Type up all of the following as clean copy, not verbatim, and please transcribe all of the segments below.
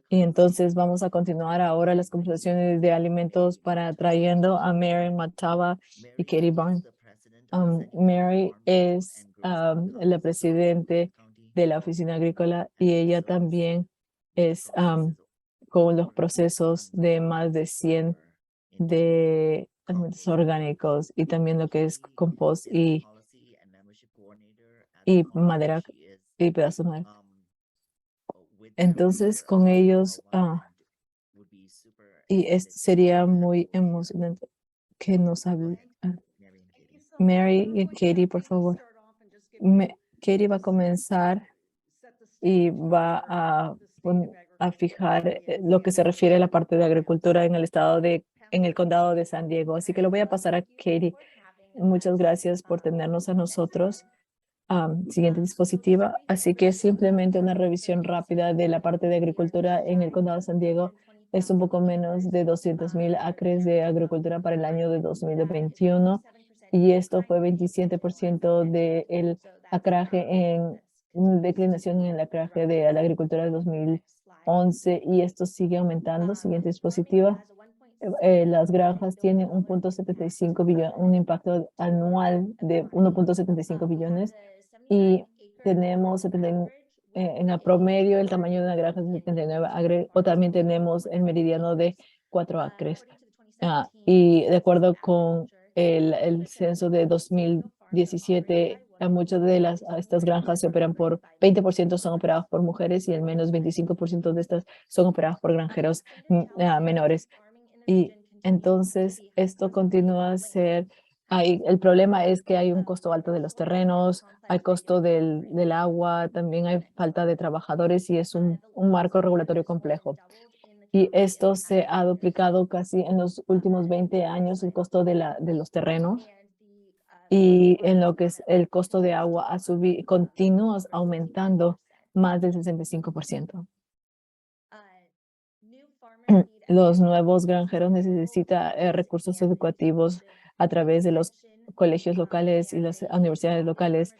Y entonces vamos a continuar ahora las conversaciones de alimentos para trayendo a Mary Matava y Katie Barnes. Mary es la presidente de la oficina agrícola y ella también es con los procesos de más de 100 de alimentos orgánicos y también lo que es compost y madera y pedazos de madera. Entonces con ellos, y esto sería muy emocionante que nos hable. Mary y Katie, por favor. Katie va a comenzar y va a fijar lo que se refiere a la parte de agricultura en el en el condado de San Diego. Así que lo voy a pasar a Katie. Muchas gracias por tenernos a nosotros. Siguiente dispositiva. Así que simplemente una revisión rápida de la parte de agricultura en el condado de San Diego. Es un poco menos de 200,000 acres de agricultura para el año de 2021. Y esto fue 27% del acraje en declinación en el acraje de la agricultura de 2011. Y esto sigue aumentando. Siguiente dispositiva. Las granjas tienen 1.75 billones, un impacto anual de 1.75 billones y tenemos en el promedio el tamaño de una granja de 79 acres o también tenemos el meridiano de 4 acres. Y de acuerdo con el censo de 2017, muchas de estas granjas se operan por 20% son operadas por mujeres y al menos 25% de estas son operadas por granjeros menores. Y entonces esto continúa a ser, el problema es que hay un costo alto de los terrenos, hay costo del agua, también hay falta de trabajadores y es un marco regulatorio complejo. Y esto se ha duplicado casi en los últimos 20 años, el costo de los terrenos y en lo que es el costo de agua ha subido, continúa aumentando más del 65%. Los nuevos granjeros necesitan recursos educativos a través de los colegios locales y las universidades locales.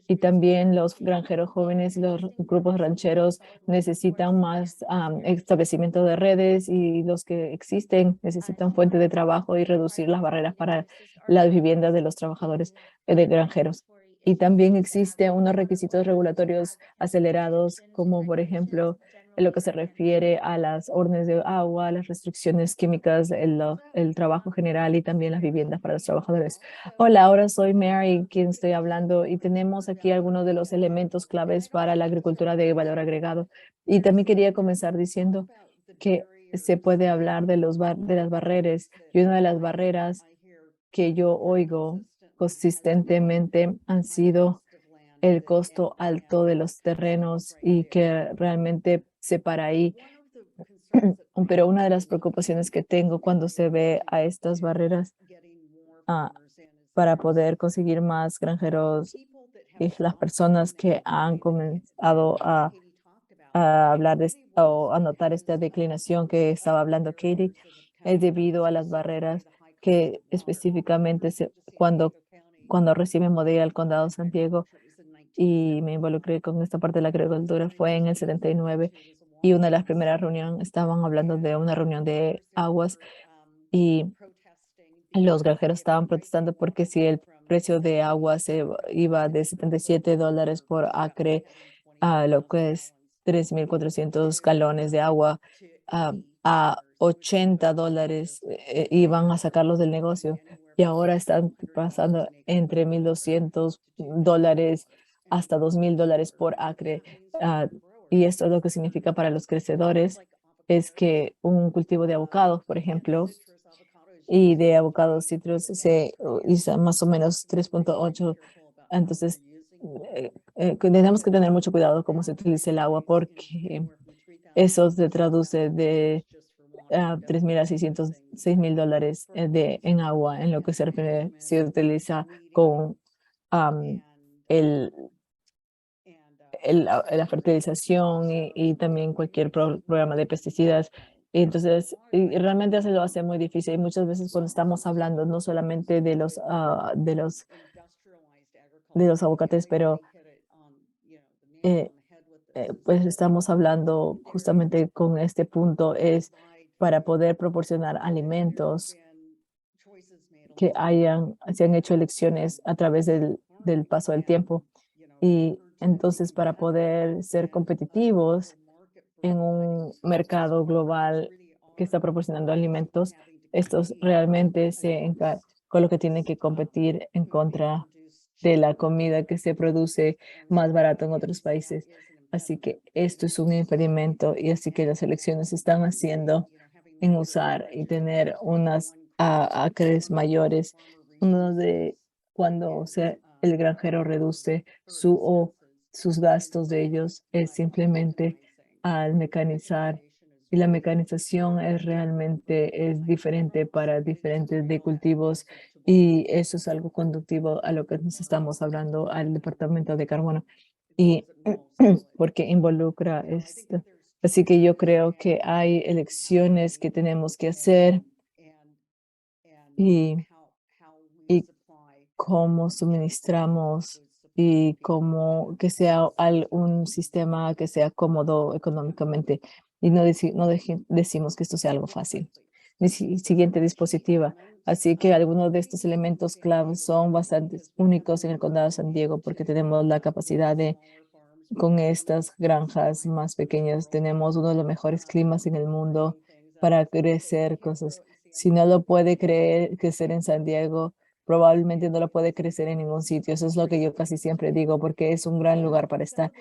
Y también los granjeros jóvenes y los grupos rancheros necesitan más establecimiento de redes y los que existen necesitan fuente de trabajo y reducir las barreras para las viviendas de los trabajadores de granjeros. Y también existen unos requisitos regulatorios acelerados, como por ejemplo, en lo que se refiere a las órdenes de agua, las restricciones químicas, el trabajo general y también las viviendas para los trabajadores. Hola, ahora soy Mary, quien estoy hablando, y tenemos aquí algunos de los elementos claves para la agricultura de valor agregado. Y también quería comenzar diciendo que se puede hablar de de las barreras, y una de las barreras que yo oigo consistentemente han sido el costo alto de los terrenos y que realmente se para ahí. Pero una de las preocupaciones que tengo cuando se ve a estas barreras para poder conseguir más granjeros y las personas que han comenzado a hablar o a notar esta declinación que estaba hablando Katie, es debido a las barreras que específicamente cuando reciben Modelo al Condado de San Diego y me involucré con esta parte de la agricultura fue en el 79 y una de las primeras reuniones estaban hablando de una reunión de aguas y los granjeros estaban protestando porque si el precio de agua se iba de $77 por acre a lo que es 3,400 galones de agua a $80 iban a sacarlos del negocio y ahora están pasando entre $1,200 hasta $2,000 por acre. Y esto es lo que significa para los crecedores es que un cultivo de avocados, por ejemplo, y de avocados citros se hizo más o menos 3,8. Entonces, tenemos que tener mucho cuidado cómo se utiliza el agua porque eso se traduce de 3,000 a 6,000 dólares en agua, en lo que se utiliza con el, la fertilización y también cualquier programa de pesticidas. Y entonces, y realmente se lo hace muy difícil. Y muchas veces cuando estamos hablando no solamente de los aguacates, pero pues estamos hablando justamente con este punto es para poder proporcionar alimentos que se han hecho elecciones a través del paso del tiempo. Y entonces para poder ser competitivos en un mercado global que está proporcionando alimentos, estos realmente con lo que tienen que competir en contra de la comida que se produce más barato en otros países. Así que esto es un impedimento y así que las elecciones están haciendo en usar y tener unas acres mayores, uno de cuando el granjero reduce sus gastos de ellos es simplemente al mecanizar y la mecanización es diferente para diferentes de cultivos y eso es algo conductivo a lo que nos estamos hablando al departamento de carbono y porque involucra esto. Así que yo creo que hay elecciones que tenemos que hacer y, y cómo suministramos y cómo que sea un sistema que sea cómodo económicamente y decimos que esto sea algo fácil. Siguiente dispositiva. Así que algunos de estos elementos claves son bastante únicos en el condado de San Diego porque tenemos la capacidad de, con estas granjas más pequeñas, tenemos uno de los mejores climas en el mundo para crecer cosas. Si no lo puede crecer en San Diego, probablemente no lo puede crecer en ningún sitio. Eso es lo que yo casi siempre digo, porque es un gran lugar para estar.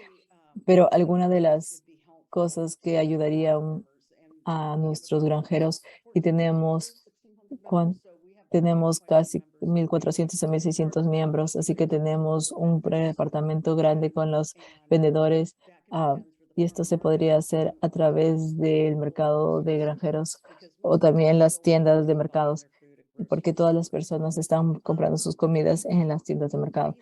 Pero alguna de las cosas que ayudaría a nuestros granjeros y tenemos casi 1,400 a 1,600 miembros, así que tenemos un departamento grande con los vendedores y esto se podría hacer a través del mercado de granjeros o también las tiendas de mercados, porque todas las personas están comprando sus comidas en las tiendas de mercado.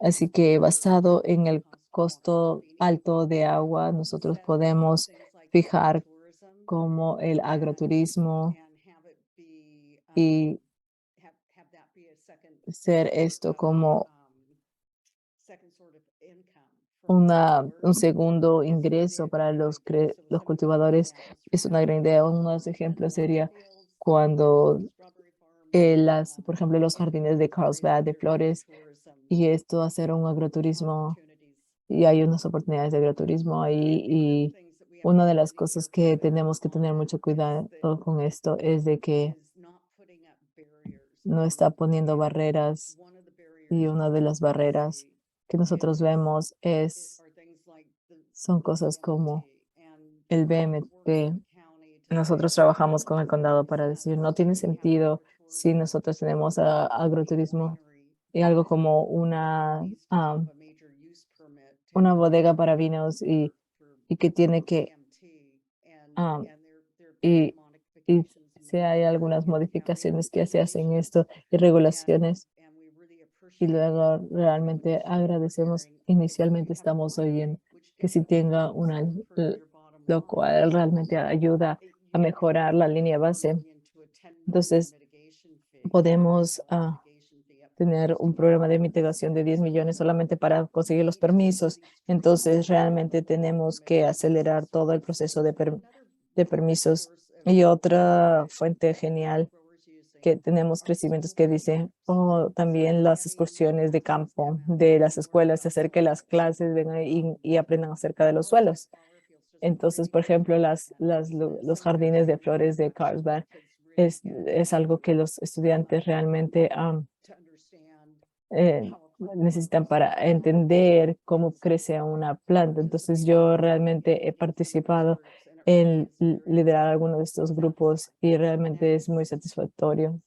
Así que basado en el costo alto de agua, nosotros podemos fijar como el agroturismo y ser esto como un segundo ingreso para los cultivadores. Es una gran idea. Unos ejemplos sería cuando por ejemplo, los jardines de Carlsbad de flores y esto hacer un agroturismo y hay unas oportunidades de agroturismo ahí y una de las cosas que tenemos que tener mucho cuidado con esto es de que no está poniendo barreras y una de las barreras que nosotros vemos son cosas como el BMT. Nosotros trabajamos con el condado para decir, no tiene sentido si nosotros tenemos agroturismo y algo como una bodega para vinos y que tiene que, ah, y, y si hay algunas modificaciones que se hacen esto y regulaciones y luego realmente agradecemos, inicialmente estamos oyendo que si tenga lo cual realmente ayuda a mejorar la línea base. Entonces, podemos tener un programa de mitigación de 10 millones solamente para conseguir los permisos. Entonces, realmente tenemos que acelerar todo el proceso de permisos. Y otra fuente genial que tenemos crecimientos que dicen, también las excursiones de campo de las escuelas, hacer que las clases vengan y aprendan acerca de los suelos. Entonces, por ejemplo, los jardines de flores de Carlsbad es algo que los estudiantes realmente necesitan para entender cómo crece una planta. Entonces, yo realmente he participado en liderar algunos de estos grupos y realmente es muy satisfactorio.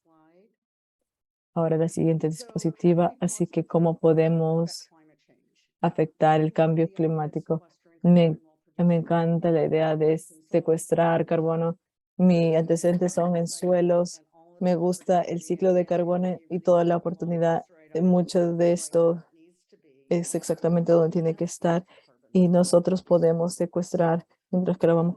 Ahora la siguiente dispositiva, así que cómo podemos afectar el cambio climático. Me encanta la idea de secuestrar carbono. Mis antecedentes son en suelos. Me gusta el ciclo de carbono y toda la oportunidad. Mucho de esto es exactamente donde tiene que estar y nosotros podemos secuestrar mientras que lo vamos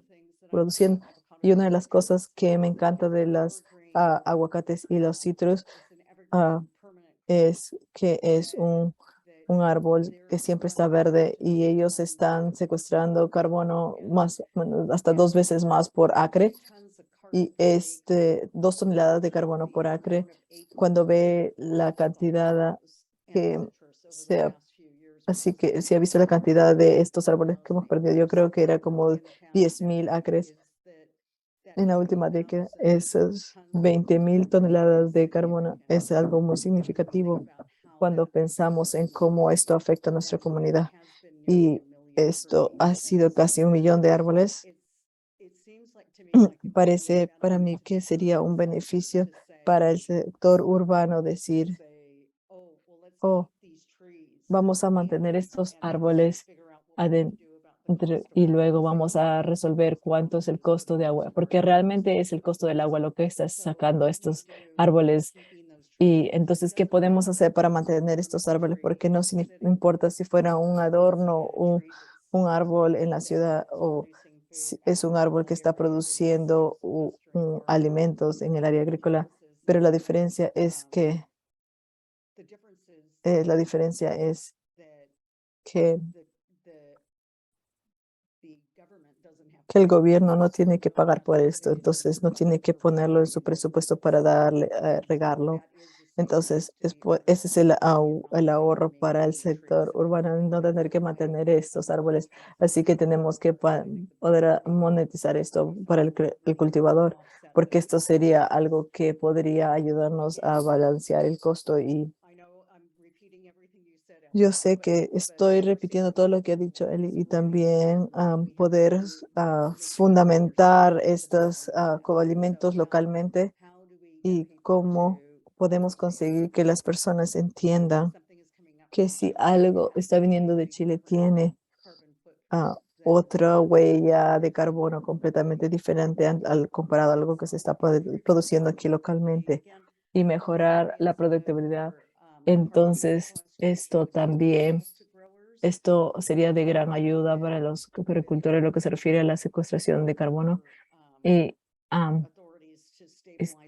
produciendo. Y una de las cosas que me encanta de las aguacates y los citrus es que es un árbol que siempre está verde y ellos están secuestrando carbono más, bueno, hasta 2 veces más por acre y 2 toneladas de carbono por acre. Cuando ve la cantidad que se así que si ha visto la cantidad de estos árboles que hemos perdido, yo creo que era como 10,000 acres en la última década. Esas 20,000 toneladas de carbono es algo muy significativo cuando pensamos en cómo esto afecta a nuestra comunidad. Y esto ha sido casi 1 millón de árboles. Parece para mí que sería un beneficio para el sector urbano decir, oh, vamos a mantener estos árboles adentro y luego vamos a resolver cuánto es el costo de agua, porque realmente es el costo del agua lo que está sacando estos árboles. Y entonces, ¿qué podemos hacer para mantener estos árboles? Porque no importa si fuera un adorno, un árbol en la ciudad o si es un árbol que está produciendo alimentos en el área agrícola, pero la diferencia es que el gobierno no tiene que pagar por esto, entonces no tiene que ponerlo en su presupuesto para darle, regarlo. Entonces, ese es el ahorro para el sector urbano, no tener que mantener estos árboles. Así que tenemos que poder monetizar esto para el cultivador, porque esto sería algo que podría ayudarnos a balancear el costo. Y yo sé que estoy repitiendo todo lo que ha dicho Eli y también poder fundamentar estos coalimentos localmente y cómo podemos conseguir que las personas entiendan que si algo está viniendo de Chile tiene otra huella de carbono completamente diferente comparado a algo que se está produciendo aquí localmente y mejorar la productividad. Entonces, esto sería de gran ayuda para los agricultores en lo que se refiere a la secuestración de carbono y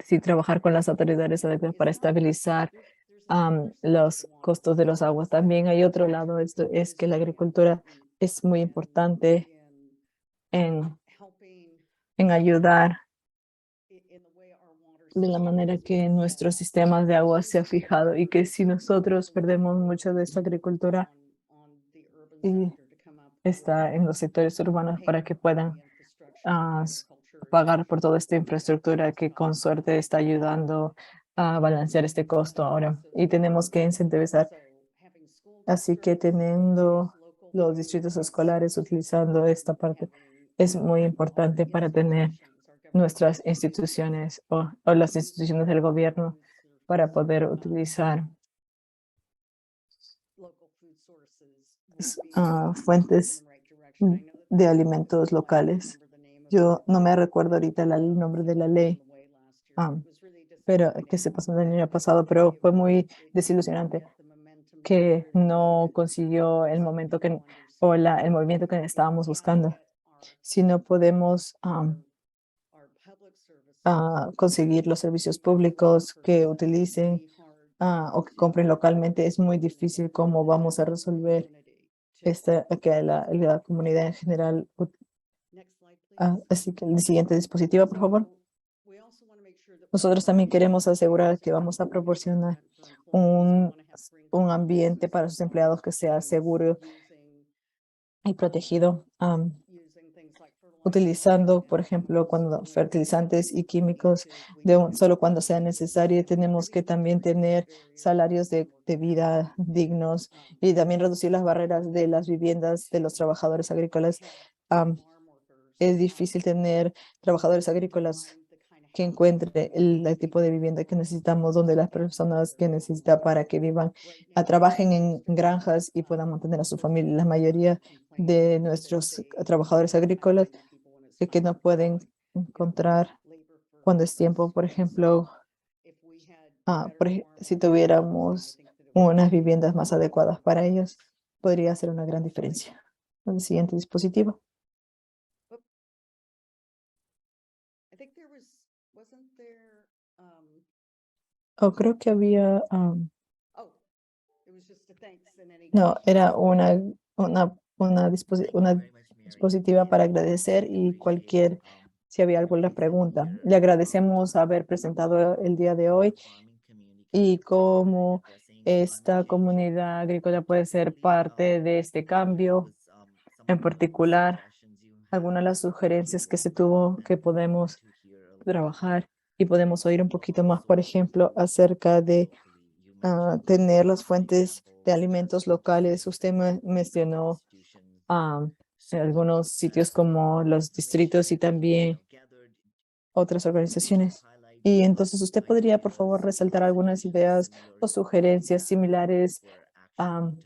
sí, trabajar con las autoridades adecuadas para estabilizar los costos de los aguas. También hay otro lado, esto es que la agricultura es muy importante en, en ayudar de la manera que nuestros sistemas de agua se ha fijado y que si nosotros perdemos mucho de esta agricultura y está en los sectores urbanos para que puedan pagar por toda esta infraestructura que con suerte está ayudando a balancear este costo ahora. Y tenemos que incentivizar. Así que teniendo los distritos escolares utilizando esta parte es muy importante para tener nuestras instituciones o las instituciones del gobierno para poder utilizar fuentes de alimentos locales. Yo no me recuerdo ahorita el nombre de la ley, pero que se pasó el año pasado, pero fue muy desilusionante que no consiguió el momento el movimiento que estábamos buscando. Si no podemos conseguir los servicios públicos que utilicen o que compren localmente, es muy difícil cómo vamos a resolver que la comunidad en general. Así que el siguiente dispositivo, por favor. Nosotros también queremos asegurar que vamos a proporcionar un ambiente para sus empleados que sea seguro y protegido, utilizando, por ejemplo, cuando fertilizantes y químicos solo cuando sea necesario. Tenemos que también tener salarios de vida dignos y también reducir las barreras de las viviendas de los trabajadores agrícolas. Es difícil tener trabajadores agrícolas que encuentre el tipo de vivienda que necesitamos, donde las personas que necesitan para que vivan, trabajen en granjas y puedan mantener a su familia. La mayoría de nuestros trabajadores agrícolas que no pueden encontrar cuando es tiempo, por ejemplo, si tuviéramos unas viviendas más adecuadas para ellos, podría hacer una gran diferencia. El siguiente dispositivo. Creo que había No, era una dispositiva para agradecer y cualquier, si había alguna pregunta. Le agradecemos haber presentado el día de hoy y cómo esta comunidad agrícola puede ser parte de este cambio. En particular, algunas de las sugerencias que se tuvo que podemos trabajar y podemos oír un poquito más, por ejemplo, acerca de tener las fuentes de alimentos locales. Usted mencionó ah, algunos sitios como los distritos y también otras organizaciones. Y entonces usted podría, por favor, resaltar algunas ideas o sugerencias similares am,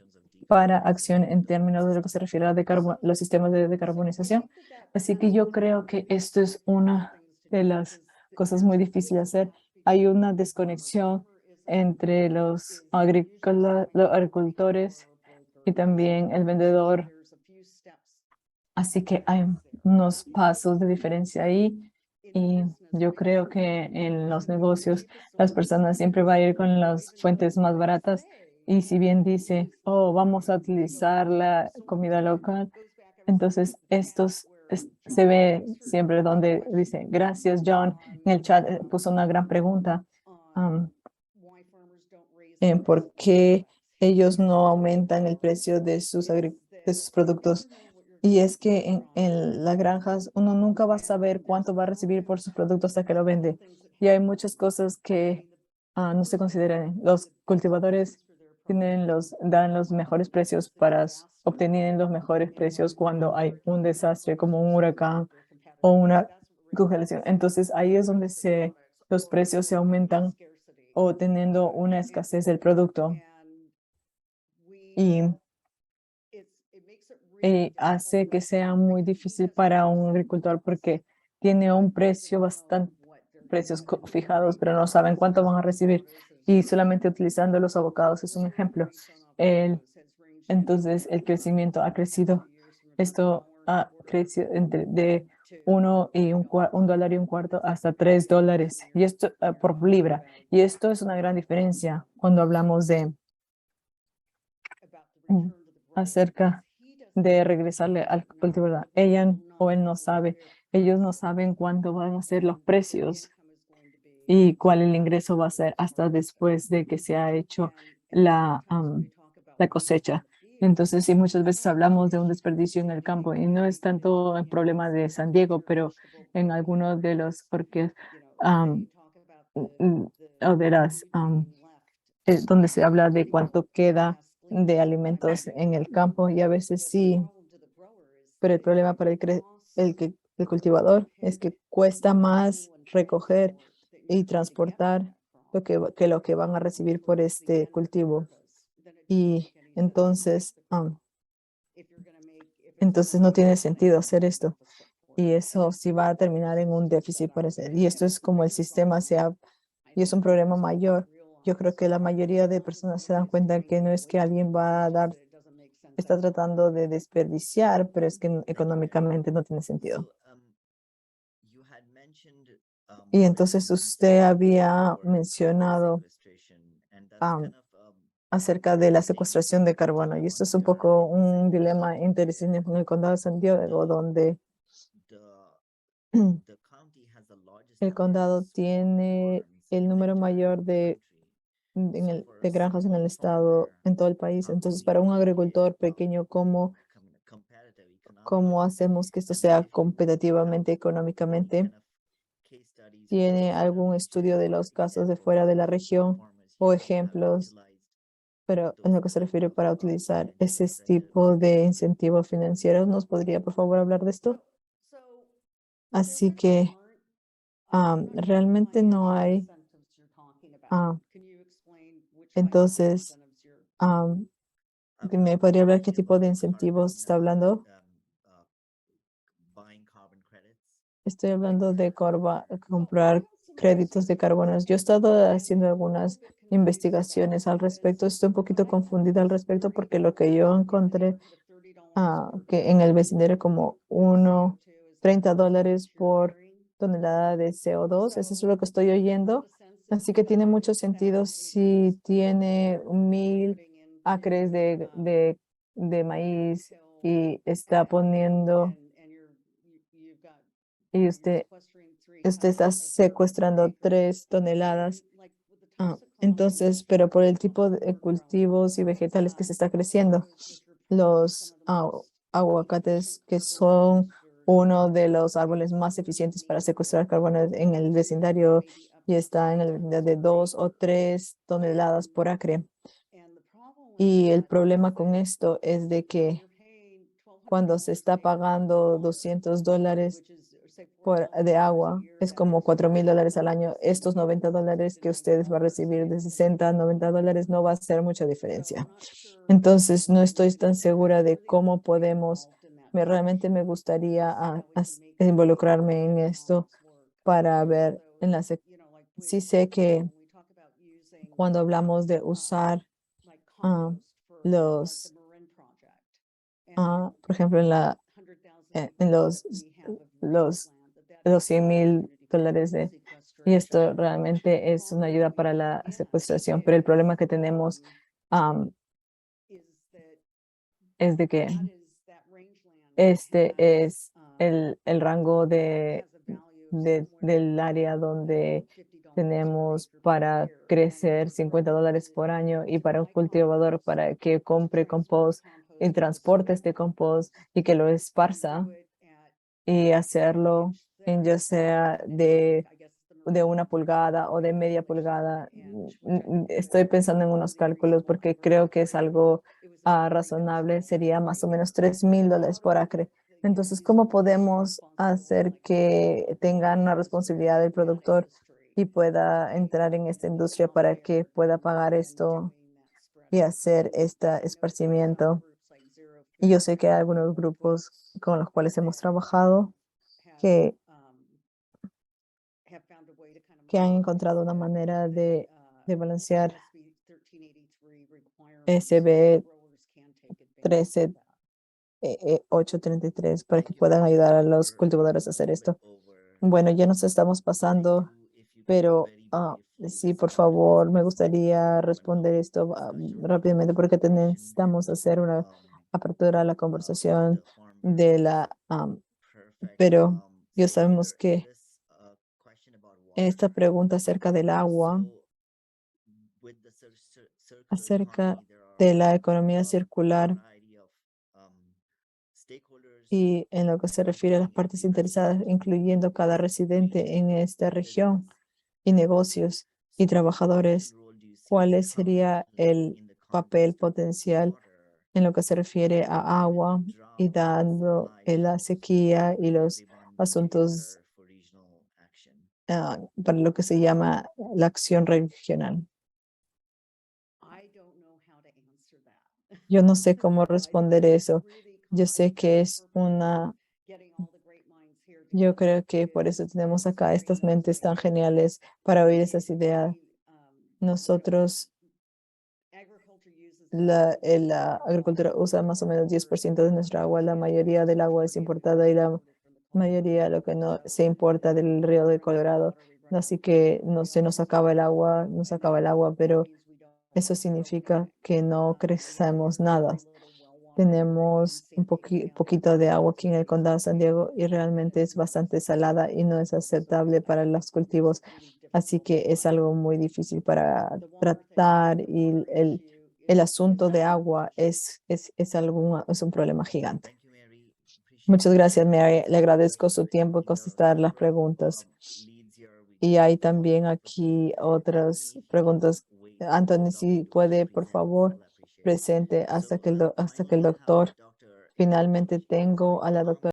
para acción en términos de lo que se refiere a los sistemas de decarbonización. Así que yo creo que esto es una de las cosas muy difíciles de hacer. Hay una desconexión entre los agricultores y también el vendedor. Así que hay unos pasos de diferencia ahí y yo creo que en los negocios las personas siempre van a ir con las fuentes más baratas y si bien dice, oh, vamos a utilizar la comida local, entonces se ve siempre donde dice, gracias John, en el chat puso una gran pregunta, en por qué ellos no aumentan el precio de de sus productos. Y es que en las granjas uno nunca va a saber cuánto va a recibir por sus productos hasta que lo vende. Y hay muchas cosas que no se consideran. Los cultivadores dan los mejores precios obtener los mejores precios cuando hay un desastre como un huracán o una congelación. Entonces ahí es donde los precios se aumentan o teniendo una escasez del producto. Y hace que sea muy difícil para un agricultor porque tiene un precio precios fijados, pero no saben cuánto van a recibir. Y solamente utilizando los abocados es un ejemplo. Entonces, el crecimiento ha crecido. Esto ha crecido de un dólar y un cuarto hasta $3. Y esto por libra. Y esto es una gran diferencia cuando hablamos mm, acerca de regresarle al cultivador. Ella o él no sabe, ellos no saben cuándo van a ser los precios y cuál el ingreso va a ser hasta después de que se ha hecho la cosecha. Entonces, sí, muchas veces hablamos de un desperdicio en el campo y no es tanto el problema de San Diego, pero en algunos de los, porque o de donde se habla de cuánto queda de alimentos en el campo y a veces sí, pero el problema para el cultivador es que cuesta más recoger y transportar que lo que van a recibir por este cultivo. Y entonces no tiene sentido hacer esto. Y eso sí va a terminar en un déficit, parece. Y esto es como el sistema y es un problema mayor. Yo creo que la mayoría de personas se dan cuenta que no es que alguien va a está tratando de desperdiciar, pero es que económicamente no tiene sentido. Y entonces usted había mencionado am, acerca de la secuestración de carbono, y esto es un poco un dilema interesante en el condado de San Diego, donde el condado tiene el número mayor de granjas en el estado, en todo el país. Entonces, para un agricultor pequeño, ¿cómo hacemos que esto sea competitivamente, económicamente? ¿Tiene algún estudio de los casos de fuera de la región o ejemplos, pero en lo que se refiere para utilizar ese tipo de incentivos financieros? ¿Nos podría, por favor, hablar de esto? Así que realmente no hay. ah, entonces, am, ¿me podría hablar qué tipo de incentivos está hablando? Estoy hablando de comprar créditos de carbono. Yo he estado haciendo algunas investigaciones al respecto. Estoy un poquito confundida al respecto porque lo que yo encontré que en el vecindario como $30 por tonelada de CO2. Eso es lo que estoy oyendo. Así que tiene mucho sentido si tiene 1,000 acres de maíz y está poniendo, y usted está secuestrando 3 toneladas. Entonces, pero por el tipo de cultivos y vegetales que se está creciendo, los aguacates, que son uno de los árboles más eficientes para secuestrar carbono en el vecindario, y está en el vecindario de 2 o 3 toneladas por acre. Y el problema con esto es de que cuando se está pagando $200 de agua, es como $4,000 al año. Estos $90 que ustedes va a recibir, de 60 a $90, no va a hacer mucha diferencia. Entonces, no estoy tan segura de cómo podemos, realmente me gustaría involucrarme en esto para ver sí sé que cuando hablamos de usar ah, los, por ejemplo, en los, los $100,000 y esto realmente es una ayuda para la secuestración, pero el problema que tenemos es de que este es el rango del área donde tenemos para crecer $50 por año, y para un cultivador para que compre compost y transporte este compost y que lo esparza y hacerlo en ya sea de 1 pulgada o de media pulgada. Estoy pensando en unos cálculos porque creo que es algo razonable. Sería más o menos $3,000 por acre. Entonces, ¿cómo podemos hacer que tengan una responsabilidad del productor y pueda entrar en esta industria para que pueda pagar esto y hacer este esparcimiento? Y yo sé que hay algunos grupos con los cuales hemos trabajado que han encontrado una manera de balancear SB 13833 para que puedan ayudar a los cultivadores a hacer esto. Bueno, ya nos estamos pasando, pero sí, por favor, me gustaría responder esto rápidamente porque necesitamos hacer una apertura a la conversación de pero ya sabemos que esta pregunta acerca del agua, acerca de la economía circular y en lo que se refiere a las partes interesadas, incluyendo cada residente en esta región y negocios y trabajadores, ¿cuál sería el papel potencial en lo que se refiere a agua y dando la sequía y los asuntos para lo que se llama la acción regional? Yo no sé cómo responder eso. Yo sé que yo creo que por eso tenemos acá estas mentes tan geniales para oír esas ideas. Nosotros, la agricultura usa más o menos 10% de nuestra agua. La mayoría del agua es importada y la mayoría lo que no se importa del río de Colorado. Así que no se nos acaba el agua, pero eso significa que no crecemos nada. Tenemos un poquito de agua aquí en el condado de San Diego y realmente es bastante salada y no es aceptable para los cultivos. Así que es algo muy difícil para tratar, y el asunto de agua es un problema gigante. Muchas gracias, Mary. Le agradezco su tiempo en contestar las preguntas. Y hay también aquí otras preguntas. Anthony, si puede, por favor, presente hasta que el doctor. Finalmente tengo a la doctora